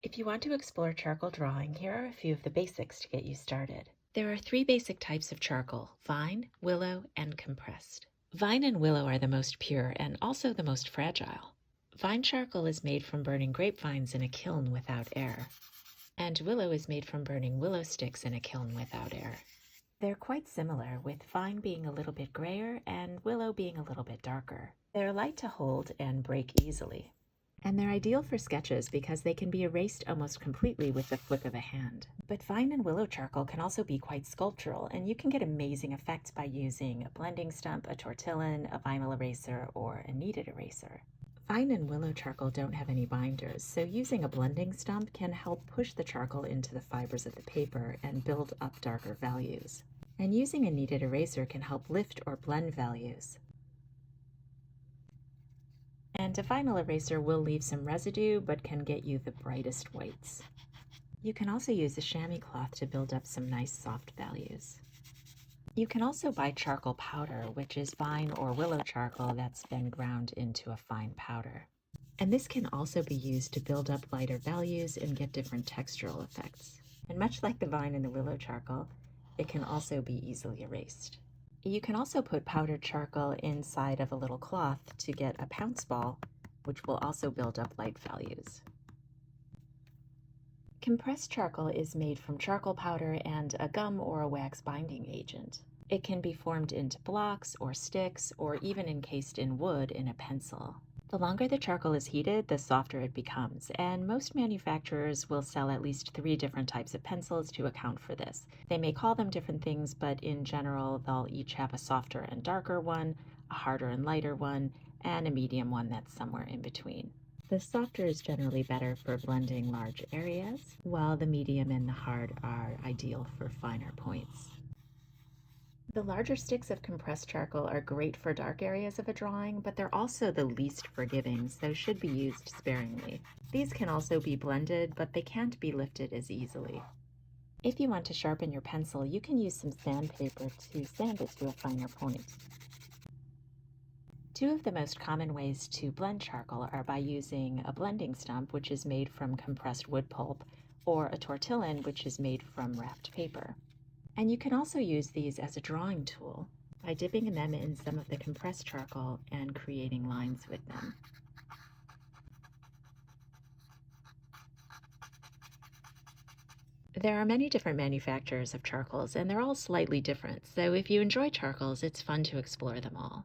If you want to explore charcoal drawing, here are a few of the basics to get you started. There are 3 basic types of charcoal: vine, willow, and compressed. Vine and willow are the most pure and also the most fragile. Vine charcoal is made from burning grapevines in a kiln without air, and willow is made from burning willow sticks in a kiln without air. They're quite similar, with vine being a little bit grayer and willow being a little bit darker. They're light to hold and break easily. And they're ideal for sketches because they can be erased almost completely with the flick of a hand. But vine and willow charcoal can also be quite sculptural, and you can get amazing effects by using a blending stump, a tortillon, a vinyl eraser, or a kneaded eraser. Vine and willow charcoal don't have any binders, so using a blending stump can help push the charcoal into the fibers of the paper and build up darker values. And using a kneaded eraser can help lift or blend values. And a vinyl eraser will leave some residue, but can get you the brightest whites. You can also use a chamois cloth to build up some nice soft values. You can also buy charcoal powder, which is vine or willow charcoal that's been ground into a fine powder. And this can also be used to build up lighter values and get different textural effects. And much like the vine and the willow charcoal, it can also be easily erased. You can also put powdered charcoal inside of a little cloth to get a pounce ball, which will also build up light values. Compressed charcoal is made from charcoal powder and a gum or a wax binding agent. It can be formed into blocks or sticks or even encased in wood in a pencil. The longer the charcoal is heated, the softer it becomes, and most manufacturers will sell at least 3 different types of pencils to account for this. They may call them different things, but in general, they'll each have a softer and darker one, a harder and lighter one, and a medium one that's somewhere in between. The softer is generally better for blending large areas, while the medium and the hard are ideal for finer points. The larger sticks of compressed charcoal are great for dark areas of a drawing, but they're also the least forgiving, so should be used sparingly. These can also be blended, but they can't be lifted as easily. If you want to sharpen your pencil, you can use some sandpaper to sand it to a finer point. 2 of the most common ways to blend charcoal are by using a blending stump, which is made from compressed wood pulp, or a tortillon, which is made from wrapped paper. And you can also use these as a drawing tool by dipping them in some of the compressed charcoal and creating lines with them. There are many different manufacturers of charcoals, and they're all slightly different, so if you enjoy charcoals, it's fun to explore them all.